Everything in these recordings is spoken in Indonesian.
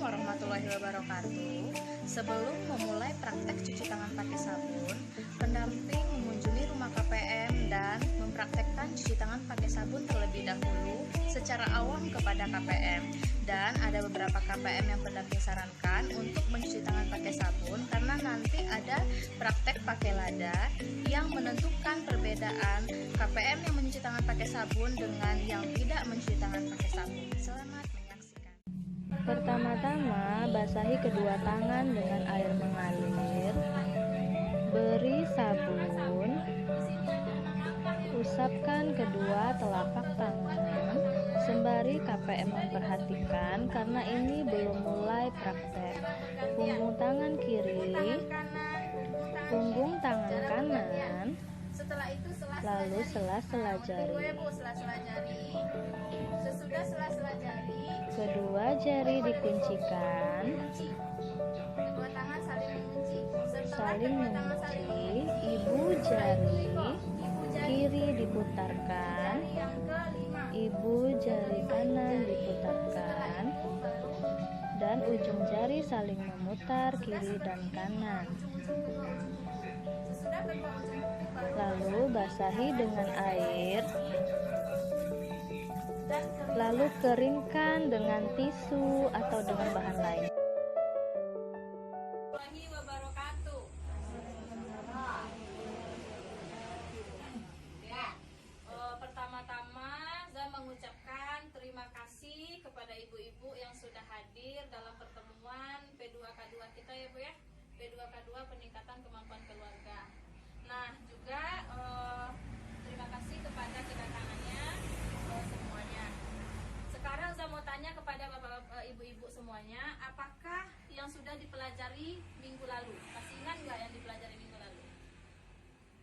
warahmatullahi wabarakatuh. Sebelum memulai praktek cuci tangan pakai sabun, pendamping mengunjungi rumah KPM dan mempraktekkan cuci tangan pakai sabun terlebih dahulu secara awam kepada KPM. Dan ada beberapa KPM yang pendamping sarankan untuk mencuci tangan pakai sabun karena nanti ada praktek pakai lada yang menentukan perbedaan KPM yang mencuci tangan pakai sabun dengan yang tidak mencuci tangan pakai sabun. Selamat menyaksikan. Pertama-tama, basahi kedua tangan dengan air mengalir. Beri sabun. Usapkan kedua telapak tangan. Sembari KPM memperhatikan karena ini belum mulai praktek. Punggung tangan kiri, punggung tangan kanan, lalu sela-sela jari. Sesudah sela-sela jari, Kedua jari dikuncikan, kedua tangan saling mengunci. saling mengunci. Ibu jari kiri diputarkan, Yang kelima, ibu jari kanan diputarkan, dan ujung jari saling memutar kiri dan kanan. sesudah kedua ujung baru Lalu basahi dengan air, lalu keringkan dengan tisu atau dengan bahan lain. warahmatullahi wabarakatuh. Ya, pertama-tama saya mengucapkan terima kasih kepada ibu-ibu yang sudah hadir dalam pertemuan P2K2 kita ya Bu ya. P2K2 peningkatan kemampuan keluarga. Nah, juga terima kasih kepada kedatangannya semuanya. Sekarang saya mau tanya kepada bapak-bapak, ibu-ibu semuanya, apakah yang sudah dipelajari minggu lalu? Masih ingat nggak yang dipelajari minggu lalu?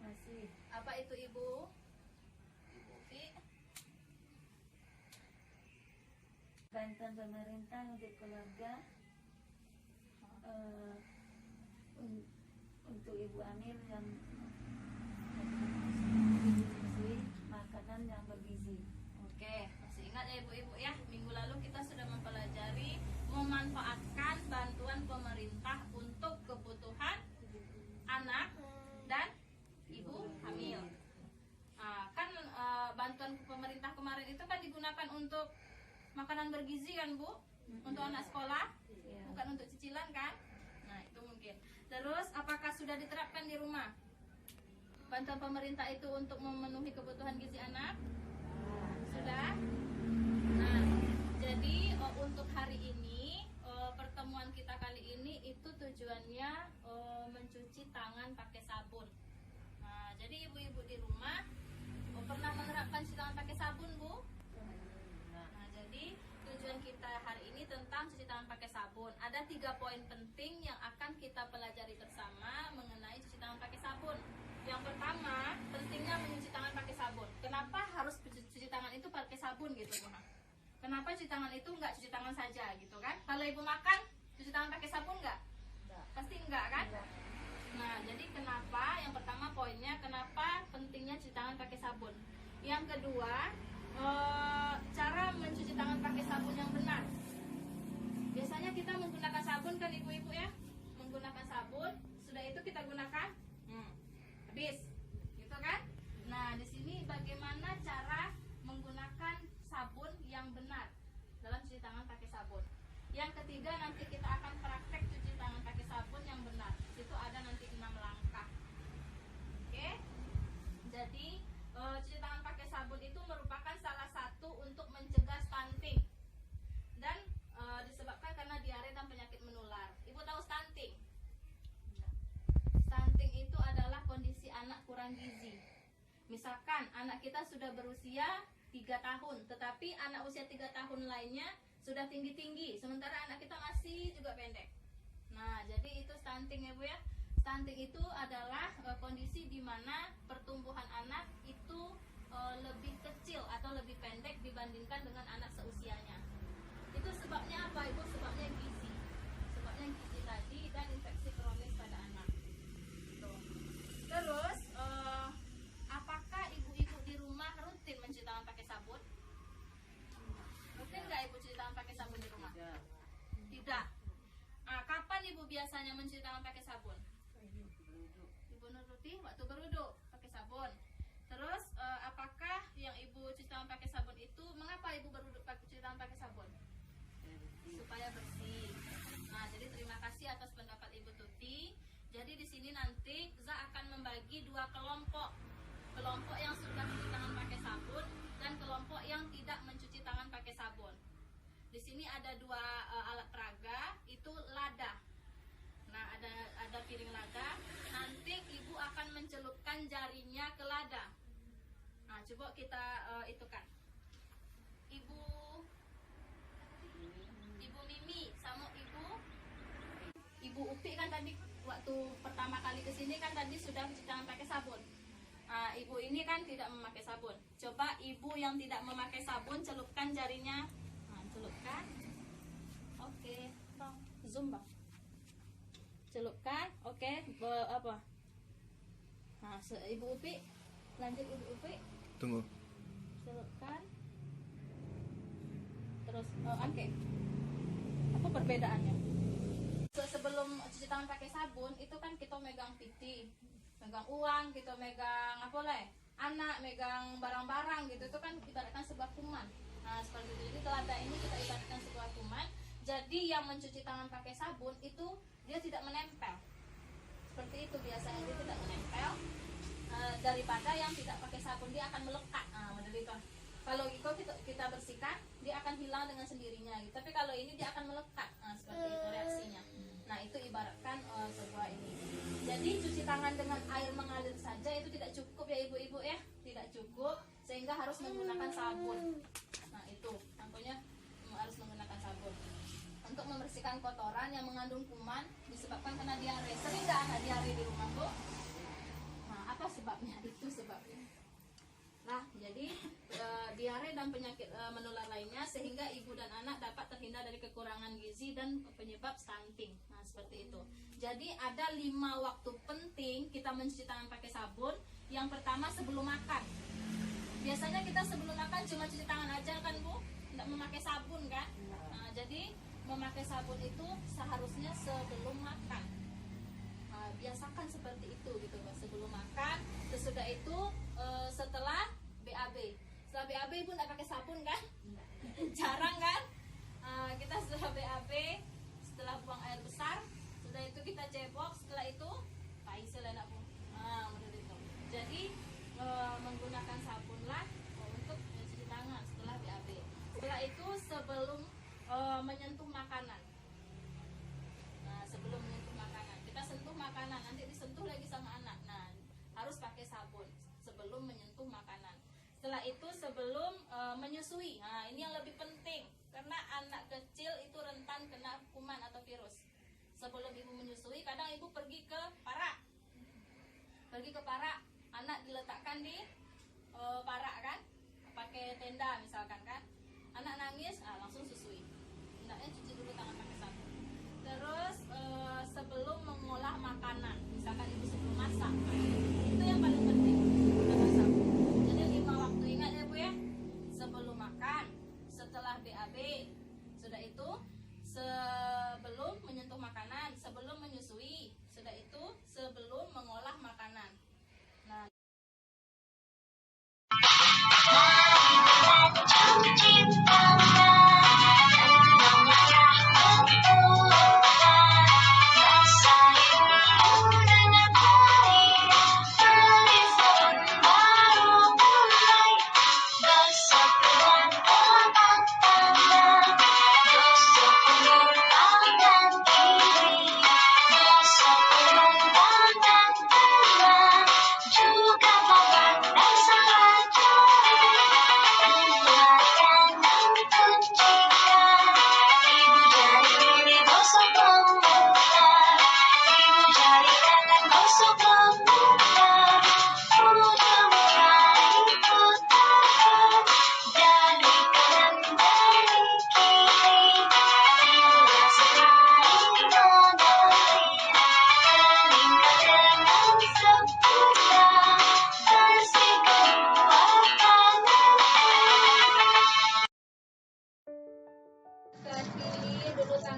Masih. Apa itu Ibu? Ibu Fi? Bantuan pemerintah untuk keluarga, untuk ibu hamil yang bergizi, makanan yang bergizi. Oke, masih ingat ya ibu-ibu ya? Minggu lalu kita sudah mempelajari memanfaatkan bantuan pemerintah untuk kebutuhan anak dan ibu hamil. Bantuan pemerintah kemarin itu kan digunakan untuk makanan bergizi kan Bu? Untuk anak sekolah, bukan untuk cicilan kan? Nah itu mungkin. Terus apakah sudah diterapkan di rumah? Bantuan pemerintah itu untuk memenuhi kebutuhan gizi anak? Sudah? Nah, jadi untuk hari ini pertemuan kita kali ini itu tujuannya mencuci tangan pakai sabun. Nah, jadi ibu-ibu di rumah pernah menerapkan cuci tangan pakai sabun, Bu? Nah, jadi tujuan kita hari ini tentang cuci tangan pakai sabun. Ada 3 poin penting yang akan kita pelajari bersama mengenai cuci tangan pakai sabun. Yang pertama, pentingnya mencuci tangan pakai sabun. Kenapa harus cuci tangan itu pakai sabun gitu, Bu? Kenapa cuci tangan itu enggak cuci tangan saja gitu kan? Kalau ibu makan, cuci tangan pakai sabun enggak? Pasti enggak kan? Nah, jadi kenapa? Yang pertama poinnya, kenapa pentingnya cuci tangan pakai sabun. Yang kedua, cara mencuci tangan pakai sabun yang benar. Biasanya kita menggunakan sabun kan ibu-ibu ya? Menggunakan sabun, sudah itu kita gunakan habis, gitu kan? Nah, di sini bagaimana cara menggunakan sabun yang benar dalam cuci tangan pakai sabun. Yang ketiga, nanti kita akan praktek cuci tangan pakai sabun yang benar. Itu ada nanti 6 langkah. Oke? Jadi, cuci tangan pakai sabun itu merupakan salah satu untuk mencegah stunting. Dan disebabkan karena diare dan penyakit menular. Ibu tahu stunting? Stunting itu adalah kondisi anak kurang gizi. Misalkan anak kita sudah berusia 3 tahun, tetapi anak usia 3 tahun lainnya sudah tinggi-tinggi, sementara anak kita masih juga pendek. Nah, jadi itu stunting ya Bu ya. Stunting itu adalah kondisi di mana pertumbuhan anak itu lebih kecil atau lebih pendek dibandingkan dengan anak seusianya. Itu sebabnya apa Ibu? Sebabnya gizi. Sebabnya gizi tadi dan infeksi kronis pada anak. Terus, apakah ibu-ibu di rumah rutin mencuci tangan pakai sabun? Rutin nggak ibu cuci tangan pakai sabun di rumah? Tidak. Kapan ibu biasanya mencuci tangan pakai sabun? Ibu Nurruti waktu berwudu pakai sabun. Terus apakah yang ibu cuci tangan pakai sabun itu, mengapa ibu berwudu cuci tangan pakai sabun? Supaya bersih. Nah, jadi terima kasih atas pendapat Ibu Tuti. Jadi di sini nanti Za akan membagi dua kelompok. Kelompok yang sudah mencuci tangan pakai sabun dan kelompok yang tidak mencuci tangan pakai sabun. Di sini ada dua alat peraga, itu lada. Nah, ada piring lada. Nanti ibu akan mencelupkan jarinya ke lada. Nah, coba kita itukan. Ibu Mimi sama Ibu Upi kan tadi waktu pertama kali kesini kan tadi sudah cuci tangan pakai sabun. Ibu ini kan tidak memakai sabun. Coba ibu yang tidak memakai sabun celupkan jarinya. Celupkan. Oke. Zoom bang. Celupkan. Oke. Apa? Nah, Ibu Upi. Lanjut Ibu Upi. Tunggu. Celupkan. Terus oke. Apa perbedaannya? Sebelum cuci tangan pakai sabun itu kan kita megang piti, megang uang, kita megang apa lah, anak, megang barang-barang gitu. Itu kan ibaratkan sebuah kuman. Nah, seperti itu. Jadi telada ini kita ibaratkan sebuah kuman. Jadi yang mencuci tangan pakai sabun itu dia tidak menempel. Seperti itu biasanya, dia tidak menempel. Daripada yang tidak pakai sabun dia akan melekat. Dari itu. Kalau kita bersihkan, dia akan hilang dengan sendirinya. Gitu. Tapi kalau ini dia akan melekat. Seperti itu reaksinya. Nah, itu ibaratkan sebuah ini. Jadi cuci tangan dengan air mengalir saja itu tidak cukup ya ibu-ibu ya. Tidak cukup, sehingga harus menggunakan sabun. Nah, itu contohnya harus menggunakan sabun. Untuk membersihkan kotoran yang mengandung kuman disebabkan karena diare. Sering nggak anak diare di rumah, Bu? Nah, apa sebabnya? Itu sebabnya. Nah, jadi diare dan penyakit menular lainnya sehingga ibu dan anak dapat terhindar dari kekurangan gizi dan penyebab stunting. Nah, seperti itu. Jadi ada 5 waktu penting kita mencuci tangan pakai sabun. Yang pertama sebelum makan. Biasanya kita sebelum makan cuma cuci tangan aja kan Bu, tidak memakai sabun kan. Nah, jadi memakai sabun itu seharusnya sebelum makan. Biasakan seperti itu gitu Pak, sebelum makan. Sesudah itu setelah BAB. Setelah BAB ibu tidak pakai sabun kan? Jarang kan? Kita setelah BAB, setelah buang air besar, setelah itu kita cebok, setelah itu paisel enak Bu. Menurut itu. Jadi menggunakan sabunlah untuk mencuci tangan setelah BAB. Setelah itu sebelum menyentuh makanan. Nah, sebelum menyentuh makanan, kita sentuh makanan, nanti disentuh lagi sama anak. Nah, harus pakai sabun sebelum menyentuh makanan. Setelah itu sebelum menyusui. Nah, ini yang lebih penting karena anak kecil itu rentan kena kuman atau virus. Sebelum ibu menyusui, kadang ibu pergi ke parak. Anak diletakkan di parak kan? Pakai tenda misalkan kan. Anak nangis, langsung susui. Hendaknya cuci dulu tangan pakai sabun. Terus sebelum mengolah makanan, misalkan ibu sebelum masak, itu yang paling penting pakai sabun. Jadi 5 waktu ingat ya Bu ya. Sebelum makan, setelah BAB, sudah itu sebelum menyentuh makanan, sebelum menyusui, sudah itu sebelum mengolah makanan. Nah,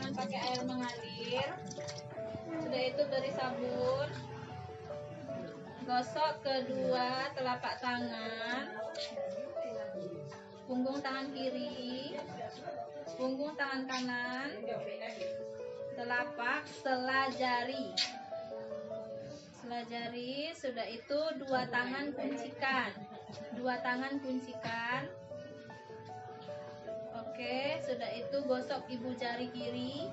tangan pakai air mengalir. Sudah itu beri sabun. Gosok kedua telapak tangan, punggung tangan kiri, punggung tangan kanan, telapak sela jari. Sela jari, sudah itu dua tangan kuncikan. Dua tangan kuncikan. Oke, sudah itu gosok ibu jari kiri,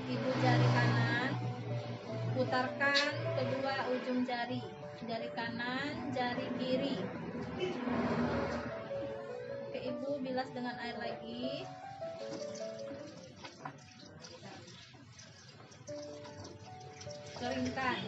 ibu jari kanan. Putarkan kedua ujung jari. Jari kanan, jari kiri. Oke, ibu bilas dengan air lagi. Keringkan.